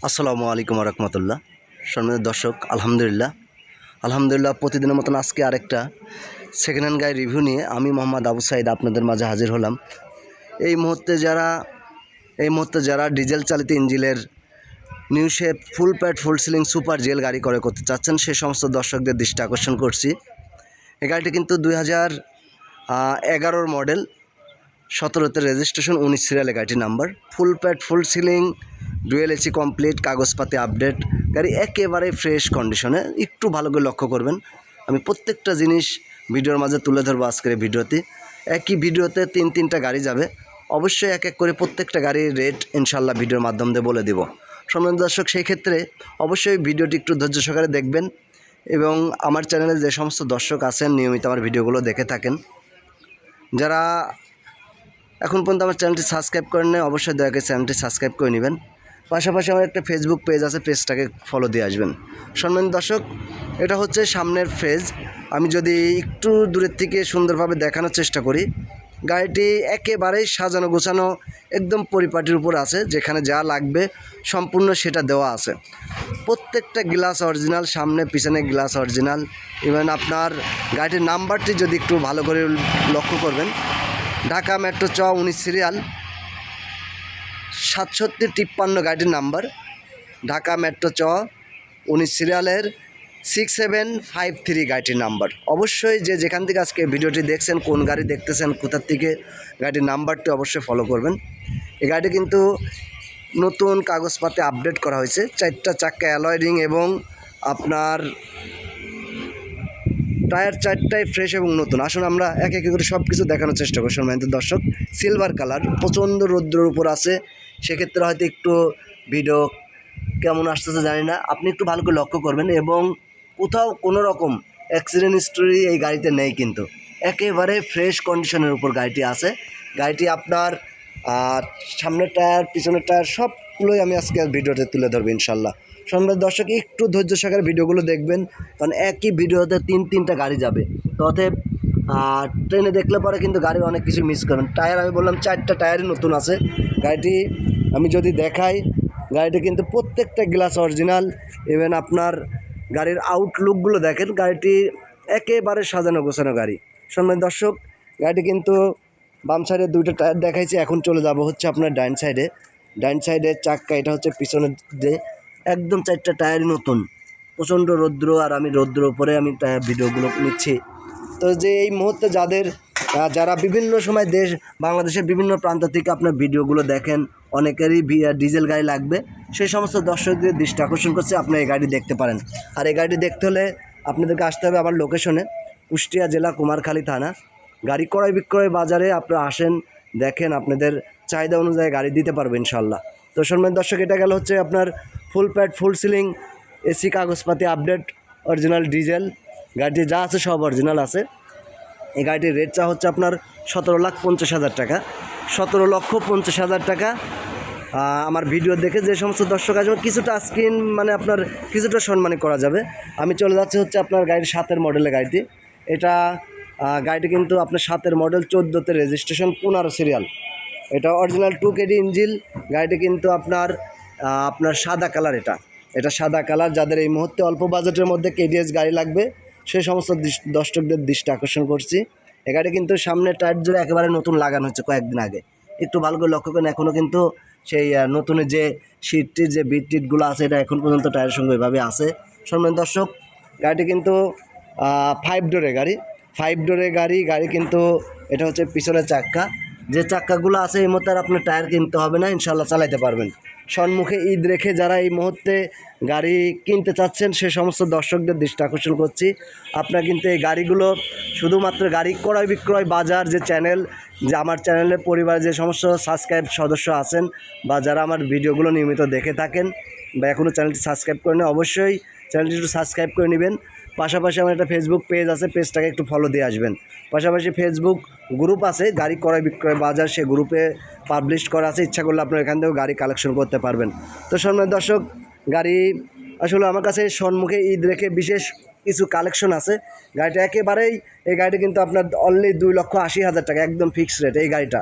আসসালামু আলাইকুম রহমতুল্লাহ। সম্মানিত দর্শক, আলহামদুলিল্লাহ প্রতিদিনের মতন আজকে আরেকটা সেকেন্ড হ্যান্ড গাড়ি রিভিউ নিয়ে আমি মোহাম্মদ আবু সাইদ আপনাদের মাঝে হাজির হলাম। এই মুহূর্তে যারা ডিজেল চালিত ইঞ্জিনের new shape full pad full ceiling super জেল গাড়ি ক্রয় করতে চাচ্ছেন সে সমস্ত দর্শকদের দৃষ্টি আকর্ষণ করছি। এই গাড়িটি কিন্তু 2011 মডেল, 17তে রেজিস্ট্রেশন, 19 সিরিয়ালে গাড়িটির নাম্বার। ফুল pad full ceiling, dual AC complete, কাগজপাতি আপডেট, গাড়ি একেবারে ফ্রেশ কন্ডিশনে। একটু ভালো করে লক্ষ্য করবেন, আমি প্রত্যেকটা জিনিস ভিডিওর মাঝে তুলে ধরবো আজকের এই ভিডিওতে। একই ভিডিওতে তিনটা গাড়ি যাবে, অবশ্যই এক এক করে প্রত্যেকটা গাড়ির রেট ইনশাল্লাহ ভিডিওর মাধ্যম দিয়ে বলে দেব। সম্মানিত দর্শক, সেই ক্ষেত্রে অবশ্যই ভিডিওটি একটু ধৈর্য সহকারে দেখবেন এবং আমার চ্যানেলে যে সমস্ত দর্শক আছেন নিয়মিত আমার ভিডিওগুলো দেখে থাকেন, যারা এখন পর্যন্ত আমার চ্যানেলটি সাবস্ক্রাইব করেন না, অবশ্যই দয়া করে চ্যানেলটি সাবস্ক্রাইব করে নেবেন। পাশাপাশি আমার একটা ফেসবুক পেজ আছে, পেজটাকে ফলো দিয়ে আসবেন। সম্মানিত দর্শক, এটা হচ্ছে সামনের ফেজ। আমি যদি একটু দূরের থেকে সুন্দরভাবে দেখানোর চেষ্টা করি, গাড়িটি একেবারেই সাজানো গোছানো, একদম পরিপাটির উপর আছে। যেখানে যা লাগবে সম্পূর্ণ সেটা দেওয়া আছে। প্রত্যেকটা গ্লাস অরিজিনাল, সামনে পিছনে গ্লাস অরিজিনাল। ইভেন আপনার গাড়িটির নাম্বারটি যদি একটু ভালো করে লক্ষ্য করবেন, ঢাকা মেট্রো 19 সিরিয়াল 6753 গাড়িটির নাম্বার। ঢাকা মেট্রো 19 সিরিয়ালের 6753 গাড়িটির নাম্বার। অবশ্যই যে যেখান থেকে আজকে ভিডিওটি দেখছেন, কোন গাড়ি দেখতেছেন, কোথার থেকে গাড়ির নাম্বারটি অবশ্যই ফলো করবেন। এই গাড়িটি কিন্তু নতুন কাগজপাতি আপডেট করা হয়েছে, 4টা চাক্কা অ্যালয় রিং এবং আপনার টায়ার 4টাই ফ্রেশ এবং নতুন। আসুন আমরা এক এক করে সব কিছু দেখানোর চেষ্টা করি। সম্মানিত দর্শক, সিলভার কালার, প্রচণ্ড রৌদ্রের উপর আছে, সেক্ষেত্রে হয়তো একটু ভিডিও কেমন আসতেছে জানি না, আপনি একটু ভালো করে লক্ষ্য করবেন। এবং কোথাও কোনো রকম অ্যাক্সিডেন্ট হিস্টোরি এই গাড়িতে নেই, কিন্তু একেবারে ফ্রেশ কন্ডিশনের উপর গাড়িটি আছে। গাড়িটি আপনার সামনের টায়ার, পিছনের টায়ার সবগুলোই আমি আজকে ভিডিওতে তুলে ধরবো ইনশাল্লাহ। সম্মানিত দর্শক, একটু ধৈর্য সহকারে ভিডিওগুলো দেখবেন, কারণ একই ভিডিওতে তিনটা গাড়ি যাবে। তো অতএব ট্রেনে দেখলে পরে কিন্তু গাড়ির অনেক কিছু মিস করবেন। টায়ার আমি বললাম 4টা টায়ারই নতুন আছে। গাড়িটি আমি যদি দেখাই, গাড়িটি কিন্তু প্রত্যেকটা গ্লাস অরিজিনাল। ইভেন আপনার গাড়ির আউটলুকগুলো দেখেন, গাড়িটি একেবারে সাজানো গোছানো গাড়ি। সম্মানিত দর্শক, গাড়িটি কিন্তু বাম সাইডে 2টা টায়ার দেখাইছে, এখন চলে যাব হচ্ছে আপনার ডাইন সাইডের চাক্কা। এটা হচ্ছে পিছনের যে একদম 4টা টায়ারই নতুন। প্রচণ্ড রৌদ্র, আর আমি রৌদ্র উপরে আমি ভিডিওগুলো নিচ্ছি। তো যে এই মুহূর্তে যারা বিভিন্ন সময় বাংলাদেশের বিভিন্ন প্রান্ত থেকে আপনার ভিডিওগুলো দেখেন, অনেকেরই ডিজেল গাড়ি লাগবে, সেই সমস্ত দর্শকদের দৃষ্টি আকর্ষণ করছে, আপনি এই গাড়ি দেখতে পারেন। আর এই গাড়িটি দেখতে হলে আপনাদেরকে আসতে হবে আমার লোকেশনে, কুষ্টিয়া জেলা কুমারখালী থানা। গাড়ি ক্রয় বিক্রয় বাজারে আপনারা আসেন, দেখেন, আপনাদের চাহিদা অনুযায়ী গাড়ি দিতে পারবেন ইনশাল্লাহ। তো সম্মানিত দর্শক, এটা গেল হচ্ছে আপনার ফুল প্যাড ফুল সিলিং, এসি কাগজপাতি আপডেট, অরিজিনাল ডিজেল। গাড়িটি যা আছে সব অরিজিনাল আছে। এই গাড়িটির রেট চা হচ্ছে আপনার 17,50,000 টাকা। 17,50,000 টাকা। আমার ভিডিও দেখে যে সমস্ত দর্শক আসবে কিছুটা স্ক্রিন মানে আপনার কিছুটা সম্মানী করা যাবে। আমি চলে যাচ্ছি হচ্ছে আপনার গাড়ির 7এর মডেলের গাড়িটি। এটা গাড়িটি কিন্তু আপনার 7এর মডেল, 14তে রেজিস্ট্রেশন, 15 সিরিয়াল। এটা অরিজিনাল 2KD ইঞ্জিন। গাড়িটি কিন্তু আপনার সাদা কালার। এটা সাদা কালার। যাদের এই মুহূর্তে অল্প বাজেটের মধ্যে KDS গাড়ি লাগবে, সেই সমস্ত দর্শকদের দৃষ্টি আকর্ষণ করছি। এ গাড়ি কিন্তু সামনে টায়ার জুড়ে একেবারে নতুন লাগানো হচ্ছে কয়েকদিন আগে। একটু ভালো করে লক্ষ্য করেন, এখনও কিন্তু সেই নতুনের যে সিটটির যে বিট টিটগুলো আছে, এটা এখন পর্যন্ত টায়ারের সঙ্গে এভাবে আছে। সম্মানিত দর্শক, গাড়িটি কিন্তু 5 ডোরের গাড়ি কিন্তু এটা হচ্ছে পিছনের চাক্কা। যে চাক্কাগুলো আছে এই মুহূর্তে আর আপনার টায়ার কিনতে হবে না, ইনশাল্লাহ চালাতে পারবেন। সম্মুখে ঈদ রেখে যারা এই মুহূর্তে গাড়ি কিনতে চাচ্ছেন সে সমস্ত দর্শকদের দৃষ্টি আকর্ষণ করছি, আপনারা কিন্তু এই গাড়িগুলো শুধুমাত্র গাড়ি ক্রয় বিক্রয় বাজার যে চ্যানেল, যে আমার চ্যানেলের পরিবারে যে সমস্ত সাবস্ক্রাইব সদস্য আছেন বা যারা আমার ভিডিওগুলো নিয়মিত দেখে থাকেন বা এখনও চ্যানেলটি সাবস্ক্রাইব করে নেন, অবশ্যই চ্যানেলটি একটু সাবস্ক্রাইব করে নেবেন। পাশাপাশি আমার একটা ফেসবুক পেজ আছে, পেজটাকে একটু ফলো দিয়ে আসবেন। পাশাপাশি ফেসবুক গ্রুপ আছে গাড়ি ক্রয় বিক্রয় বাজার, সে গ্রুপে পাবলিশ করা আছে, ইচ্ছা করলে আপনারা এখান থেকেও গাড়ি কালেকশন করতে পারবেন। তো সম্মানিত দর্শক, গাড়ি আসলে আমার কাছে সম্মুখে ঈদ রেখে বিশেষ কিছু কালেকশন আছে। গাড়িটা একেবারেই, এই গাড়িটা কিন্তু আপনার অনলি 2,80,000 টাকা, একদম ফিক্সড রেট। এই গাড়িটা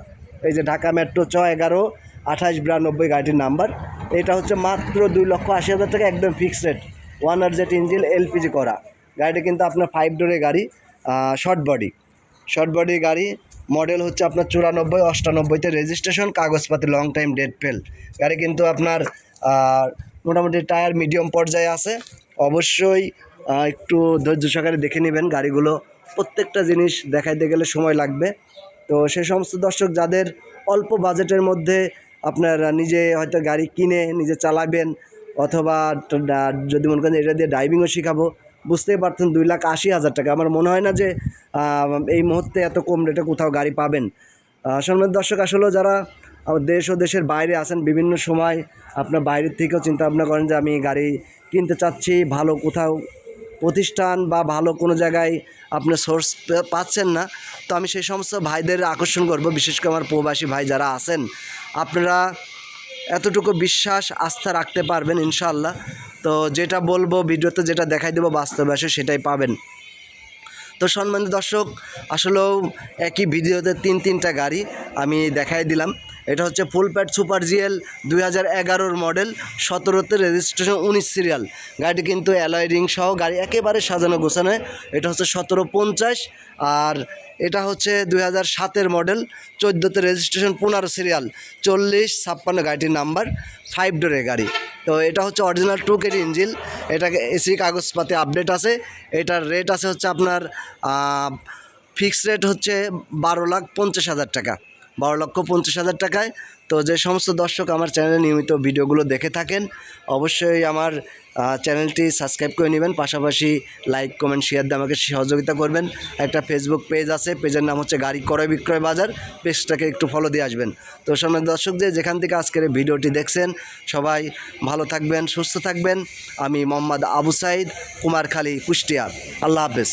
এই যে ঢাকা মেট্রো 11 2892 গাড়িটির নাম্বার। এটা হচ্ছে মাত্র 2,80,000 টাকা, একদম fixed rate. 1RZ engine LPG করা গাড়িটা কিন্তু আপনার 5 ডোরের গাড়ি, শর্ট বডি গাড়ি। মডেল হচ্ছে আপনার 94-98-তে রেজিস্ট্রেশন, কাগজপাতি লং টাইম ডেট ফেল গাড়ি কিন্তু আপনার মোটামুটি টায়ার মিডিয়াম পর্যায়ে আছে। অবশ্যই একটু ধৈর্য সহকারে দেখে নেবেন গাড়িগুলো, প্রত্যেকটা জিনিস দেখাইতে গেলে সময় লাগবে। তো সেই সমস্ত দর্শক যাদের অল্প বাজেটের মধ্যে আপনার নিজে হয়তো গাড়ি কিনে নিজে চালাবেন, অথবা যদি মনে করেন এটা দিয়ে ড্রাইভিংও শেখাবো, বুঝতেই পারছেন 2,80,000 টাকা। আমার মনে হয় না যে এই মুহূর্তে এত কম রেটে কোথাও গাড়ি পাবেন। সম্মানিত দর্শক, আসলে যারা দেশ ও দেশের বাইরে আছেন, বিভিন্ন সময় আপনার বাইরের থেকেও চিন্তা ভাবনা করেন যে আমি গাড়ি কিনতে চাচ্ছি, ভালো কোথাও প্রতিষ্ঠান বা ভালো কোনো জায়গায় আপনার সোর্স পাচ্ছেন না, তো আমি সেই সমস্ত ভাইদের আকর্ষণ করব, বিশেষ করে আমার প্রবাসী ভাই যারা আছেন, আপনারা এতটুকু বিশ্বাস আস্থা রাখতে পারবেন ইনশাআল্লাহ। তো যেটা বলবো ভিডিওতে, যেটা দেখাই দেবো বাস্তবে আসে সেটাই পাবেন। তো সম্মানিত দর্শক, আসলেও একই ভিডিওতে তিনটা গাড়ি আমি দেখাই দিলাম। এটা হচ্ছে full pad super GL 2011 model, 17তে রেজিস্ট্রেশন, 19 সিরিয়াল গাড়িটি কিন্তু অ্যালয় রিং সহ গাড়ি একেবারে সাজানো গোছানো। এটা হচ্ছে 1750, আর এটা হচ্ছে 2007 মডেল, 14তে রেজিস্ট্রেশন, 15 সিরিয়াল, 4056 গাড়িটির নাম্বার, 5 ডোরের গাড়ি। তো এটা হচ্ছে অরিজিনাল 2KD ইঞ্জিন, এটাকে এসি কাগজপাতি আপডেট আছে। এটার রেট আছে হচ্ছে আপনার ফিক্সড রেট হচ্ছে 12,50,000 টাকা, 12,50,000 টাকায়। তো যে সমস্ত দর্শক আমার চ্যানেলে নিয়মিত ভিডিওগুলো দেখে থাকেন, অবশ্যই আমার চ্যানেলটি সাবস্ক্রাইব করে নেবেন, পাশাপাশি লাইক কমেন্ট শেয়ার দিয়ে আমাকে সহযোগিতা করবেন। একটা ফেসবুক পেজ আছে, পেজের নাম হচ্ছে গাড়ি ক্রয় বিক্রয় বাজার, পেজটাকে একটু ফলো দিয়ে আসবেন। তো সম্মানিত দর্শক, যেখান থেকে আজকের এই ভিডিওটি দেখছেন, সবাই ভালো থাকবেন, সুস্থ থাকবেন। আমি মোহাম্মদ আবু সাইদ, কুমারখালী, কুষ্টিয়া। আল্লাহ হাফেজ।